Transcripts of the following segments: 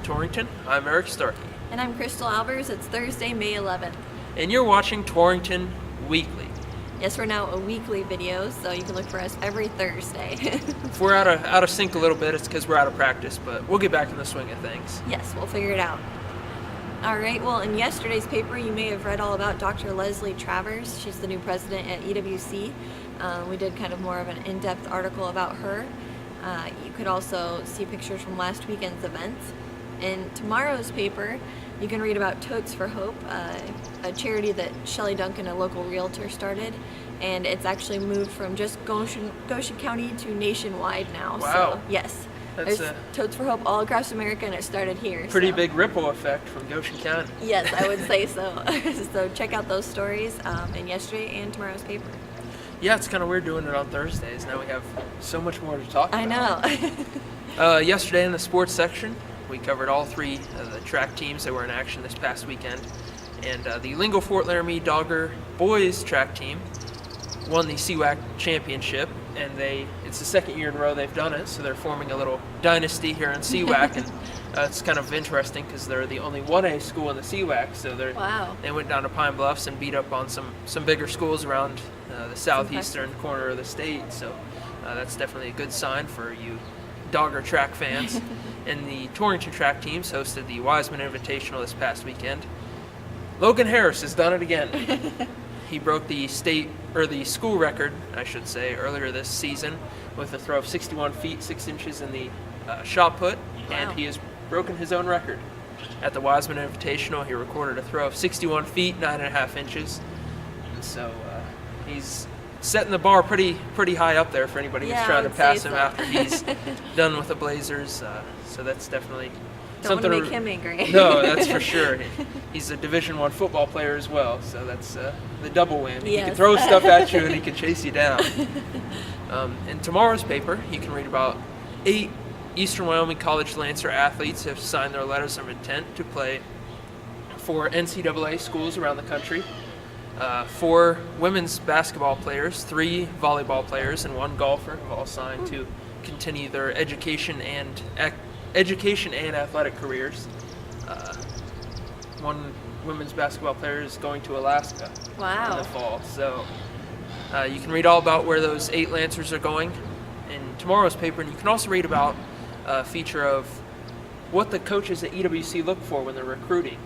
Torrington. I'm Eric Starkey. And I'm Crystal Albers. It's Thursday, May 11th. And you're watching Torrington Weekly. Yes, we're now a weekly video, so you can look for us every Thursday. If we're out of sync a little bit, it's because we're out of practice, but we'll get back in the swing of things. Yes, we'll figure it out. All right, well, in yesterday's paper, you may have read all about Dr. Leslie Travers. She's the new president at EWC. We did kind of more of an in-depth article about her. You could also see pictures from last weekend's events. In tomorrow's paper, you can read about Totes for Hope, a charity that Shelley Duncan, a local realtor, started, and it's actually moved from just Goshen County to nationwide now. Wow. So, yes. That's There's Totes for Hope all across America, and it started here. Pretty big ripple effect from Goshen County. Yes, I would say so. So check out those stories in yesterday and tomorrow's paper. Yeah, it's kind of weird doing it on Thursdays. Now we have so much more to talk about. I know. Yesterday in the sports section, we covered all three of the track teams that were in action this past weekend. And the Lingo Fort Laramie Dogger boys track team won the CWAC championship, and it's the second year in a row they've done it, so they're forming a little dynasty here in CWAC. And it's kind of interesting because they're the only 1A school in the CWAC, so they went down to Pine Bluffs and beat up on some bigger schools around the southeastern corner of the state. So that's definitely a good sign for you Dogger track fans. And the Torrington track teams hosted the Wiseman Invitational this past weekend. Logan Harris has done it again. He broke the school record, I should say, earlier this season with a throw of 61 feet 6 inches in the shot put. Wow. And he has broken his own record. At the Wiseman Invitational, he recorded a throw of 61 feet 9.5 inches. And so he's setting the bar pretty high up there for anybody who's trying to pass him after he's done with the Blazers. So that's definitely something to make him angry. No, that's for sure. He's a Division I football player as well, so that's the double win. He can throw stuff at you and he can chase you down. In tomorrow's paper, you can read about 8 Eastern Wyoming College Lancer athletes have signed their letters of intent to play for NCAA schools around the country. 4 women's basketball players, 3 volleyball players, and 1 golfer have all signed to continue their education and athletic careers. 1 women's basketball player is going to Alaska in the fall. So you can read all about where those 8 Lancers are going in tomorrow's paper, and you can also read about a feature of what the coaches at EWC look for when they're recruiting.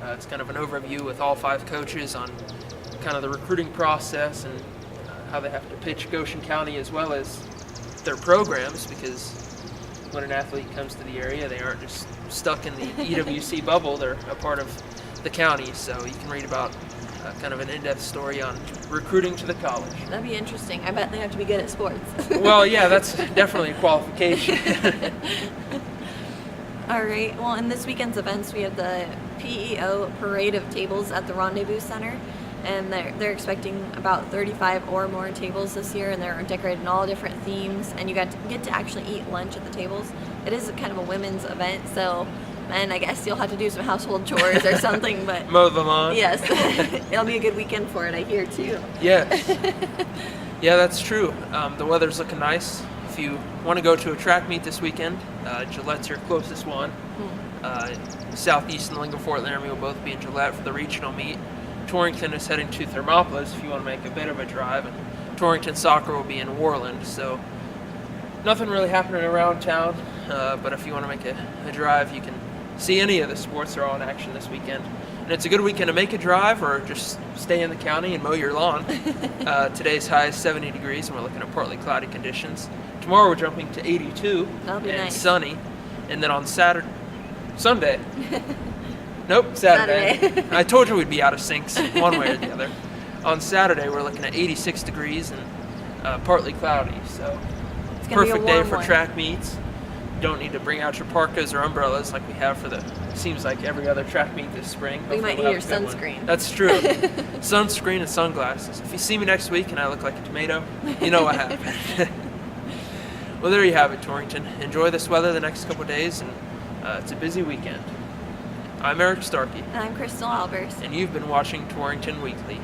It's kind of an overview with all 5 coaches on kind of the recruiting process and how they have to pitch Goshen County as well as their programs, because when an athlete comes to the area, they aren't just stuck in the EWC bubble, they're a part of the county. So you can read about kind of an in-depth story on recruiting to the college. That'd be interesting. I bet they have to be good at sports. Well, yeah, that's definitely a qualification. All right, well, in this weekend's events, we have the PEO Parade of Tables at the Rendezvous Center, and they're expecting about 35 or more tables this year, and they're decorated in all different themes, and you get to actually eat lunch at the tables. It is kind of a women's event, so, and I guess you'll have to do some household chores or something, but mow the lawn. Yes, it'll be a good weekend for it, I hear, too. Yes. Yeah, that's true. The weather's looking nice. If you want to go to a track meet this weekend, Gillette's your closest one. Southeast and Lingo Fort Laramie will both be in Gillette for the regional meet. Torrington is heading to Thermopolis if you want to make a bit of a drive, and Torrington Soccer will be in Worland. So nothing really happening around town, but if you want to make a drive, you can see any of the sports that are all in action this weekend. And it's a good weekend to make a drive or just stay in the county and mow your lawn. Today's high is 70 degrees, and we're looking at partly cloudy conditions. Tomorrow we're jumping to 82 and nice. Sunny. And then on Sunday. Nope, Saturday. I told you we'd be out of sync one way or the other. On Saturday, we're looking at 86 degrees and partly cloudy. So it's perfect day for track meets. You don't need to bring out your parkas or umbrellas like we have for seems like every other track meet this spring. But you might need your sunscreen. That's true. Sunscreen and sunglasses. If you see me next week and I look like a tomato, you know what happened. Well, there you have it, Torrington. Enjoy this weather the next couple of days, and it's a busy weekend. I'm Eric Starkey. And I'm Crystal Albers. And you've been watching Torrington Weekly.